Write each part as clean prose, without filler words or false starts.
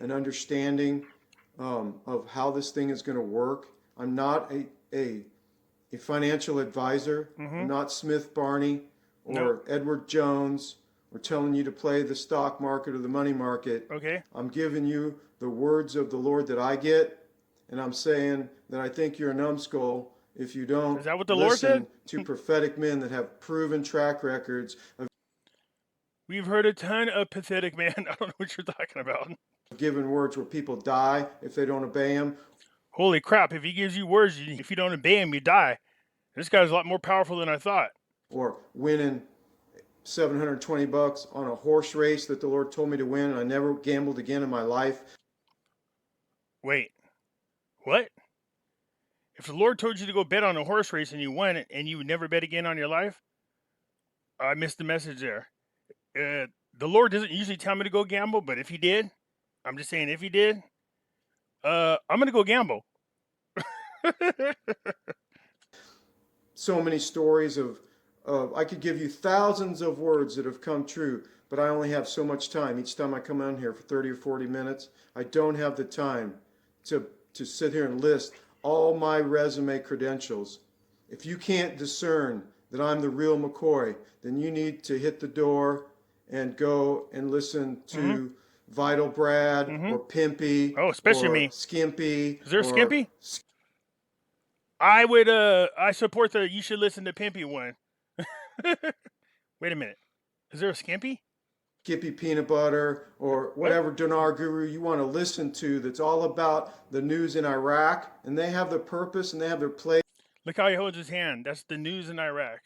an understanding of how this thing is going to work. I'm not a financial advisor. I'm not Smith Barney Nope. or Edward Jones or telling you to play the stock market or the money market. Okay. I'm giving you the words of the Lord that I get, and I'm saying that I think you're a numbskull if you don't Is that what the Lord said? listen to prophetic men that have proven track records of We've heard a ton of pathetic man. I don't know what you're talking about. giving words where people die if they don't obey him, Holy crap. If he gives you words, if you don't obey him, you die. This guy's a lot more powerful than I thought. or winning $720 on a horse race that the Lord told me to win, and I never gambled again in my life. Wait. What? If the Lord told you to go bet on a horse race and you won it and you would never bet again on your life, I missed the message there. The Lord doesn't usually tell me to go gamble, but if he did, I'm just saying if he did, I'm going to go gamble. So many stories of I could give you thousands of words that have come true, but I only have so much time. Each time I come on here for 30 or 40 minutes, I don't have the time to sit here and list all my resume credentials. If you can't discern that I'm the real McCoy, then you need to hit the door and go and listen to Vital Brad or Pimpy Oh, especially or me. Skimpy. Is there a or Skimpy? I support the you should listen to Pimpy one. Wait a minute. Is there a Skimpy? Skippy Peanut Butter or whatever Dinar Guru you want to listen to that's all about the news in Iraq, and they have their purpose and they have their place. Look how he holds his hand. That's the news in Iraq.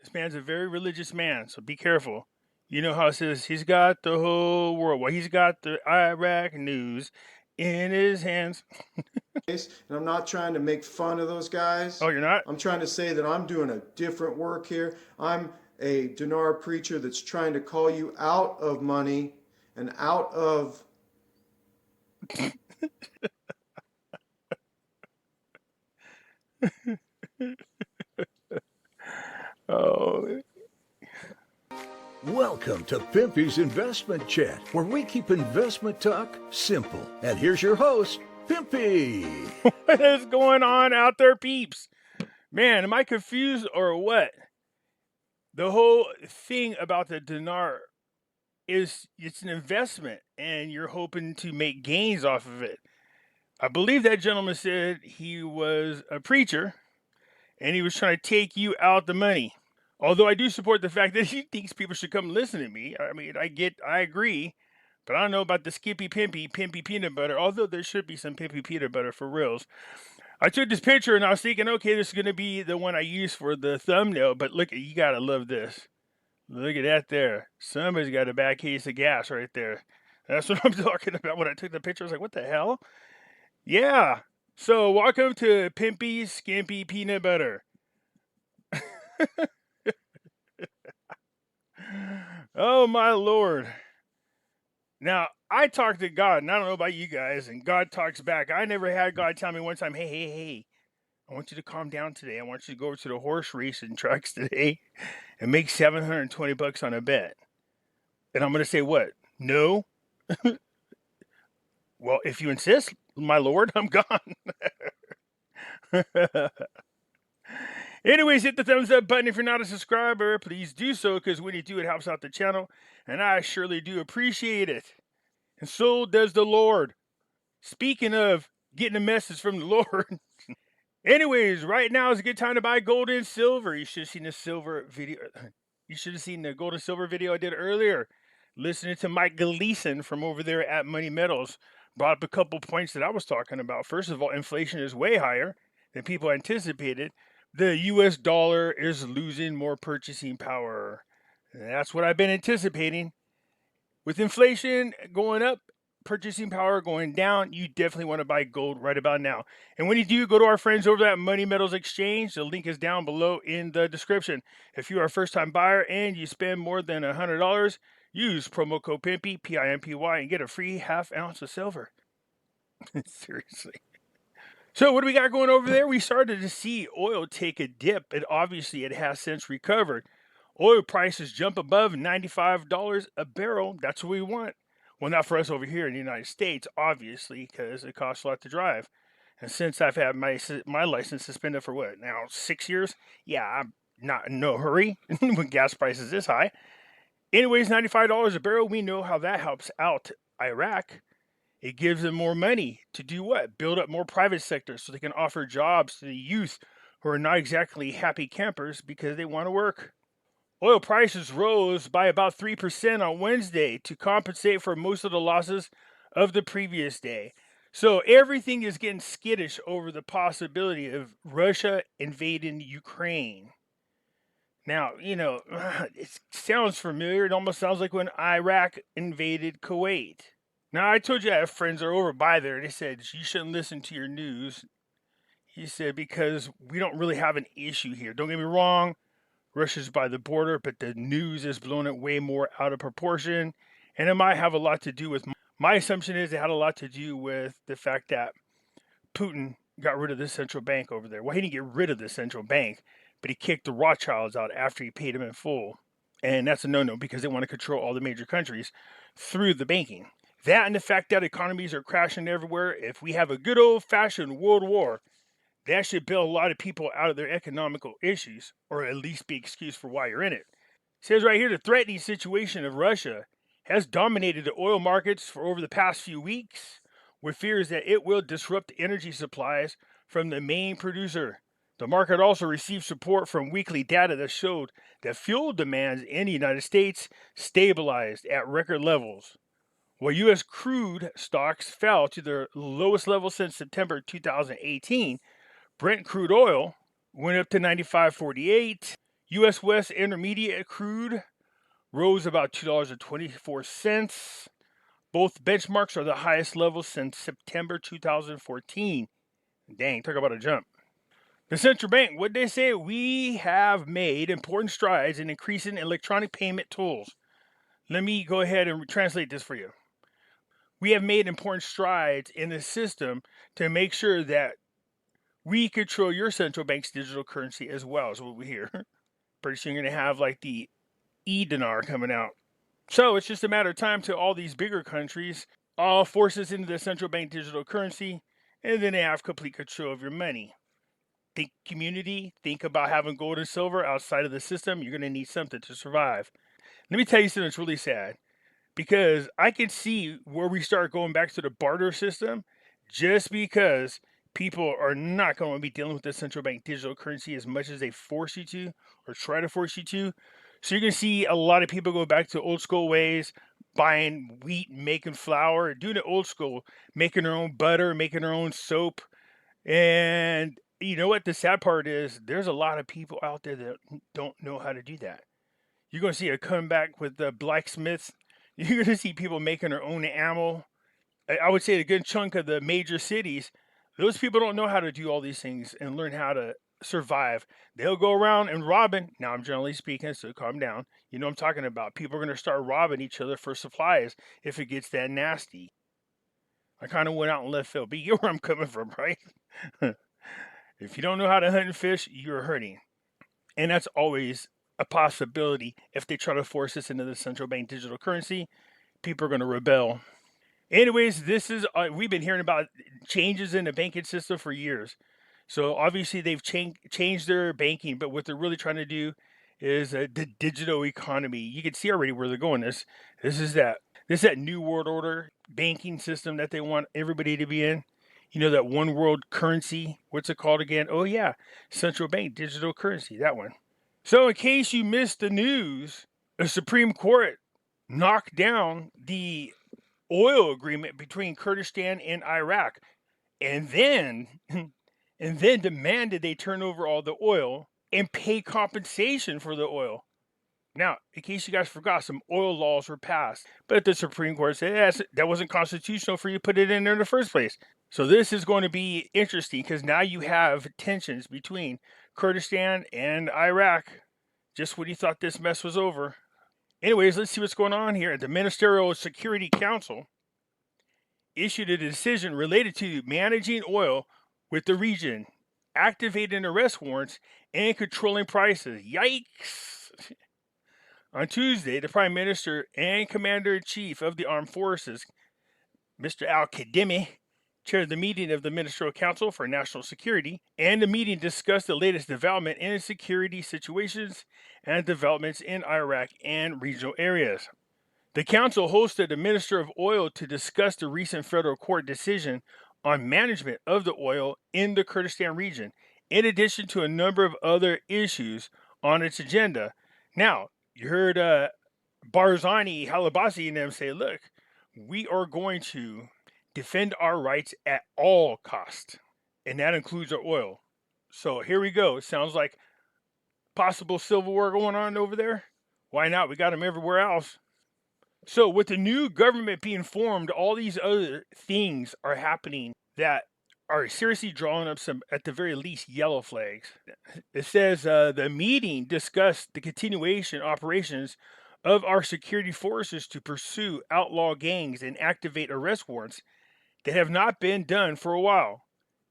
This man's a very religious man, so be careful. You know how it says he's got the whole world. Well, he's got the Iraq news in his hands. And I'm not trying to make fun of those guys. Oh, you're not? I'm trying to say that I'm doing a different work here. I'm a Dinar preacher that's trying to call you out of money and out of Oh. Welcome to Pimpy's Investment Chat, where we keep investment talk simple. And here's your host, Pimpy. What is going on out there, peeps? Man, am I confused or what? The whole thing about the dinar is it's an investment and you're hoping to make gains off of it. I believe that gentleman said he was a preacher and he was trying to take you out the money. Although I do support the fact that he thinks people should come listen to me. I mean, I agree, but I don't know about the Skippy Pimpy peanut butter, although there should be some Pimpy peanut butter for reals. I took this picture and I was thinking, okay, this is going to be the one I use for the thumbnail, but look, you got to love this. Look at that there. Somebody's got a bad case of gas right there. That's what I'm talking about when I took the picture. I was like, what the hell? Yeah. So welcome to Pimpy's Skimpy Peanut Butter. Oh, my Lord. Now, I talk to God, and I don't know about you guys, and God talks back. I never had God tell me one time, hey, I want you to calm down today. I want you to go over to the horse racing tracks today and make $720 on a bet. And I'm going to say, what? No? Well, if you insist, my Lord, I'm gone. Anyways, hit the thumbs up button if you're not a subscriber. Please do so, because when you do, it helps out the channel. And I surely do appreciate it. And so does the Lord. Speaking of getting a message from the Lord. Anyways, right now is a good time to buy gold and silver. You should have seen the silver video. You should have seen the gold and silver video I did earlier. Listening to Mike Gleason from over there at Money Metals brought up a couple points that I was talking about. First of all, inflation is way higher than people anticipated. The US dollar is losing more purchasing power. And that's what I've been anticipating. With inflation going up, purchasing power going down, you definitely want to buy gold right about now. And when you do, go to our friends over at Money Metals Exchange. The link is down below in the description. If you are a first-time buyer and you spend more than $100, use promo code Pimpy, P-I-M-P-Y, and get a free ½ ounce of silver. Seriously. So what do we got going over there? We started to see oil take a dip, and obviously it has since recovered. Oil prices jump above $95 a barrel. That's what we want. Well, not for us over here in the United States, obviously, because it costs a lot to drive. And since I've had my license suspended for what now 6 years, yeah, I'm not in no hurry when gas prices this high. Anyways, $95 a barrel. We know how that helps out Iraq. It gives them more money to do what? Build up more private sector so they can offer jobs to the youth who are not exactly happy campers because they want to work. Oil prices rose by about 3% on Wednesday to compensate for most of the losses of the previous day. So everything is getting skittish over the possibility of Russia invading Ukraine. Now, it sounds familiar. It almost sounds like when Iraq invaded Kuwait. Now, I told you I have friends that are over by there. They said, you shouldn't listen to your news. He said, because we don't really have an issue here. Don't get me wrong. Russia's by the border, but the news is blowing it way more out of proportion. And it might have a lot to do with, my assumption is it had a lot to do with the fact that Putin got rid of the central bank over there. Well, he didn't get rid of the central bank, but he kicked the Rothschilds out after he paid them in full. And that's a no-no because they want to control all the major countries through the banking. That and the fact that economies are crashing everywhere. If we have a good old-fashioned world war, that should bail a lot of people out of their economical issues, or at least be excused for why you're in it. It says right here, the threatening situation of Russia has dominated the oil markets for over the past few weeks, with fears that it will disrupt energy supplies from the main producer. The market also received support from weekly data that showed that fuel demands in the United States stabilized at record levels. While U.S. crude stocks fell to their lowest level since September 2018, Brent crude oil went up to $95.48. U.S. West Intermediate crude rose about $2.24. Both benchmarks are the highest levels since September 2014. Dang, talk about a jump. The central bank, what they say? We have made important strides in increasing electronic payment tools. Let me go ahead and translate this for you. We have made important strides in the system to make sure that we control your central bank's digital currency as well, is what we hear. Pretty soon you're going to have like the Dinar coming out. So it's just a matter of time till all these bigger countries all force us into the central bank digital currency, and then they have complete control of your money. Think community, think about having gold and silver outside of the system. You're going to need something to survive. Let me tell you something that's really sad. Because I can see where we start going back to the barter system just because people are not going to be dealing with the central bank digital currency as much as they force you to or try to force you to. So you're going to see a lot of people go back to old school ways, buying wheat, making flour, doing it old school, making their own butter, making their own soap. And you know what? The sad part is there's a lot of people out there that don't know how to do that. You're going to see a comeback with the blacksmiths. You're going to see people making their own ammo. I would say a good chunk of the major cities, those people don't know how to do all these things and learn how to survive. They'll go around and robbing. Now, I'm generally speaking, so calm down. You know what I'm talking about. People are going to start robbing each other for supplies if it gets that nasty. I kind of went out in left field, but you get where I'm coming from, right? If you don't know how to hunt and fish, you're hurting. And that's always a possibility. If they try to force us into the central bank digital currency, people are going to rebel. Anyways, this is we've been hearing about changes in the banking system for years. So obviously they've changed their banking, but what they're really trying to do is the digital economy. You can see already where they're going. This is that new world order banking system that they want everybody to be in. You know, that one world currency. What's it called again? Oh yeah, central bank digital currency. That one. So in case you missed the news, the Supreme Court knocked down the oil agreement between Kurdistan and Iraq, and then demanded they turn over all the oil and pay compensation for the oil. Now, in case you guys forgot, some oil laws were passed, but the Supreme Court said that wasn't constitutional for you to put it in there in the first place. So this is going to be interesting because now you have tensions between Kurdistan and Iraq. Just when you thought this mess was over. Anyways, let's see what's going on here. The Ministerial Security Council issued a decision related to managing oil with the region, activating arrest warrants, and controlling prices. Yikes! On Tuesday, the Prime Minister and Commander-in-Chief of the Armed Forces, Mr. Al-Kadhimi, chaired the meeting of the Ministerial Council for National Security, and the meeting discussed the latest development in security situations and developments in Iraq and regional areas. The council hosted the Minister of Oil to discuss the recent federal court decision on management of the oil in the Kurdistan region, in addition to a number of other issues on its agenda. Now, you heard Barzani, Halabasi, and them say, look, we are going to defend our rights at all costs, and that includes our oil. So here we go. It sounds like possible civil war going on over there. Why not? We got them everywhere else. So with the new government being formed, all these other things are happening that are seriously drawing up some, at the very least, yellow flags. It says the meeting discussed the continuation operations of our security forces to pursue outlaw gangs and activate arrest warrants that have not been done for a while.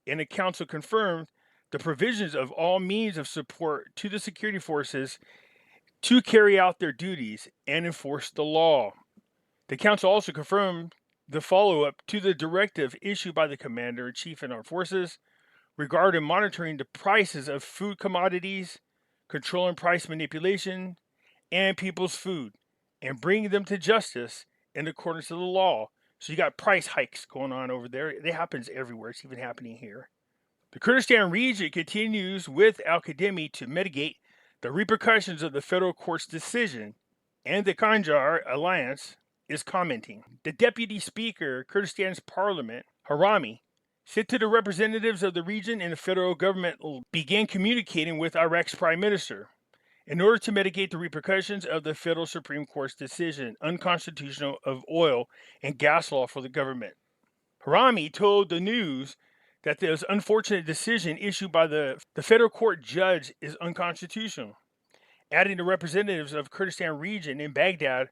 And the council confirmed the provisions of all means of support to the security forces to carry out their duties and enforce the law. The council also confirmed the follow-up to the directive issued by the Commander-in-Chief in Armed Forces regarding monitoring the prices of food commodities, controlling price manipulation, and people's food, and bringing them to justice in accordance to the law. So you got price hikes going on over there. It happens everywhere. It's even happening here. The Kurdistan region continues with Al-Kadhimi to mitigate the repercussions of the federal court's decision, and the Kandahar Alliance is commenting. The Deputy Speaker, Kurdistan's Parliament, Harami, said to the representatives of the region and the federal government began communicating with Iraq's Prime Minister in order to mitigate the repercussions of the federal Supreme Court's decision, unconstitutional of oil and gas law for the government. Harami told the news that this unfortunate decision issued by the federal court judge is unconstitutional, adding the representatives of Kurdistan region in Baghdad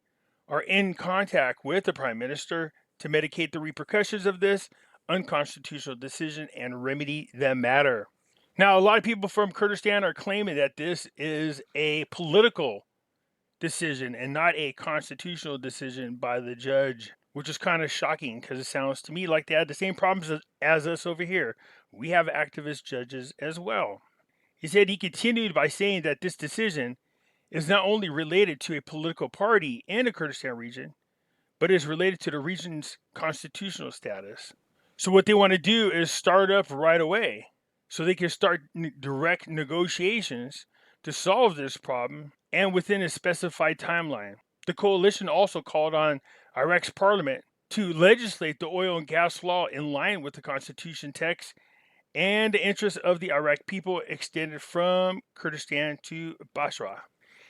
are in contact with the Prime Minister to mitigate the repercussions of this unconstitutional decision and remedy the matter. Now, a lot of people from Kurdistan are claiming that this is a political decision and not a constitutional decision by the judge, which is kind of shocking because it sounds to me like they had the same problems as us over here. We have activist judges as well. He said he continued by saying that this decision is not only related to a political party in the Kurdistan region, but is related to the region's constitutional status. So what they want to do is start up right away so they can start direct negotiations to solve this problem and within a specified timeline. The coalition also called on Iraq's parliament to legislate the oil and gas law in line with the constitution text and the interests of the Iraq people extended from Kurdistan to Basra.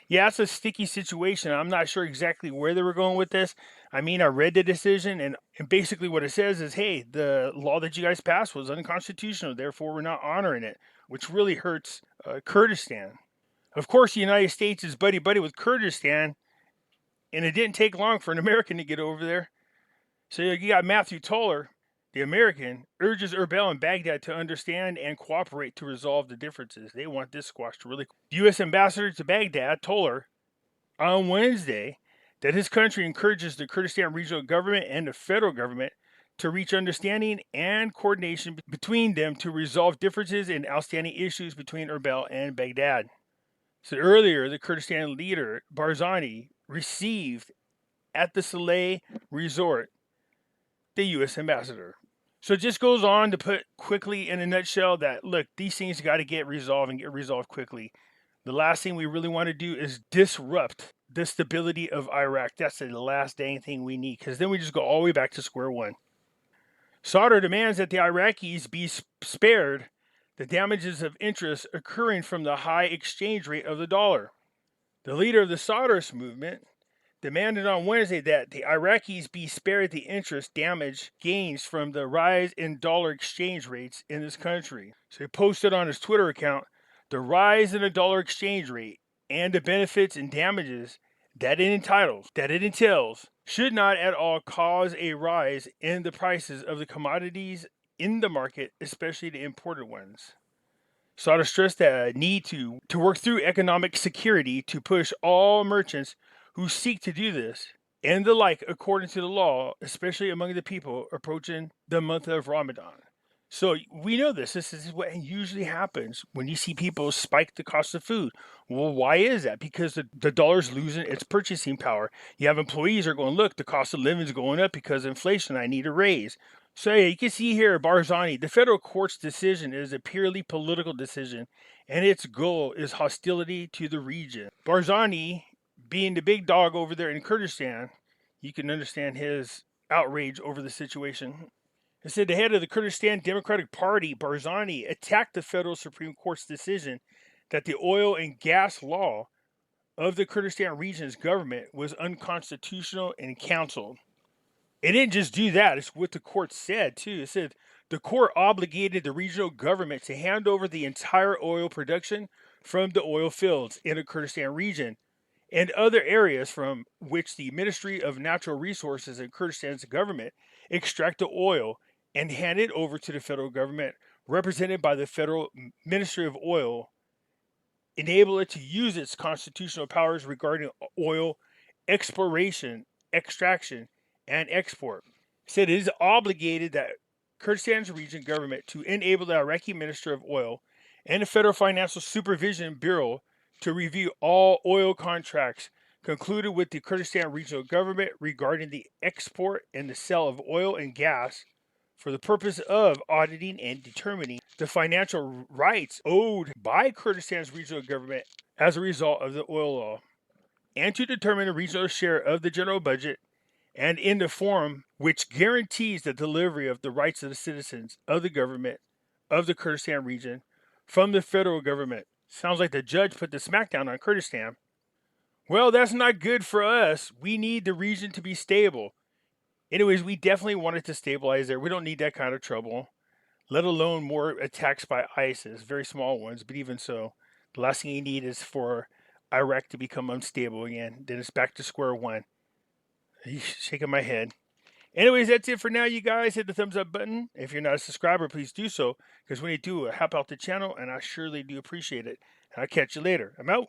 Yeah, it's a sticky situation. I'm not sure exactly where they were going with this. I mean, I read the decision, and basically what it says is, hey, the law that you guys passed was unconstitutional, therefore we're not honoring it, which really hurts Kurdistan. Of course, the United States is buddy-buddy with Kurdistan, and it didn't take long for an American to get over there. So you got Matthew Toller, the American, urges Erbil and Baghdad to understand and cooperate to resolve the differences. They want this squashed really quick. The U.S. Ambassador to Baghdad, Toller, on Wednesday, that his country encourages the Kurdistan regional government and the federal government to reach understanding and coordination between them to resolve differences and outstanding issues between Erbil and Baghdad. So earlier, the Kurdistan leader, Barzani, received at the Saleh resort the U.S. ambassador. So it just goes on to put quickly in a nutshell that, look, these things got to get resolved and get resolved quickly. The last thing we really want to do is disrupt the stability of Iraq. That's the last dang thing we need, because then we just go all the way back to square one. Sadr demands that the Iraqis be spared the damages of interest occurring from the high exchange rate of the dollar. The leader of the Sadrist movement demanded on Wednesday that the Iraqis be spared the interest damage gains from the rise in dollar exchange rates in this country. So he posted on his Twitter account, the rise in the dollar exchange rate and the benefits and damages that it entails should not at all cause a rise in the prices of the commodities in the market, especially the imported ones. Sadr stressed the need to work through economic security to push all merchants who seek to do this, and the like according to the law, especially among the people approaching the month of Ramadan. So we know this. This is what usually happens when you see people spike the cost of food. Well, why is that? Because the dollar's losing its purchasing power. You have employees are going, look, the cost of living is going up because of inflation. I need a raise. So yeah, you can see here, Barzani, the federal court's decision is a purely political decision, and its goal is hostility to the region. Barzani, being the big dog over there in Kurdistan, you can understand his outrage over the situation. It said the head of the Kurdistan Democratic Party, Barzani, attacked the federal Supreme Court's decision that the oil and gas law of the Kurdistan region's government was unconstitutional and canceled. It didn't just do that, it's what the court said too. It said the court obligated the regional government to hand over the entire oil production from the oil fields in the Kurdistan region and other areas from which the Ministry of Natural Resources and Kurdistan's government extract the oil and hand it over to the federal government, represented by the Federal Ministry of Oil, enable it to use its constitutional powers regarding oil exploration, extraction, and export. It said it is obligated that Kurdistan's region government to enable the Iraqi Minister of Oil and the Federal Financial Supervision Bureau to review all oil contracts concluded with the Kurdistan regional government regarding the export and the sale of oil and gas for the purpose of auditing and determining the financial rights owed by Kurdistan's regional government as a result of the oil law, and to determine the regional share of the general budget and in the form which guarantees the delivery of the rights of the citizens of the government of the Kurdistan region from the federal government. Sounds like the judge put the smackdown on Kurdistan. Well, that's not good for us. We need the region to be stable. Anyways, we definitely want it to stabilize there. We don't need that kind of trouble, let alone more attacks by ISIS, very small ones, but even so, the last thing you need is for Iraq to become unstable again. Then it's back to square one. He's shaking my head. Anyways, that's it for now, you guys. Hit the thumbs up button. If you're not a subscriber, please do so, because when you do, it help out the channel, and I surely do appreciate it. And I'll catch you later. I'm out.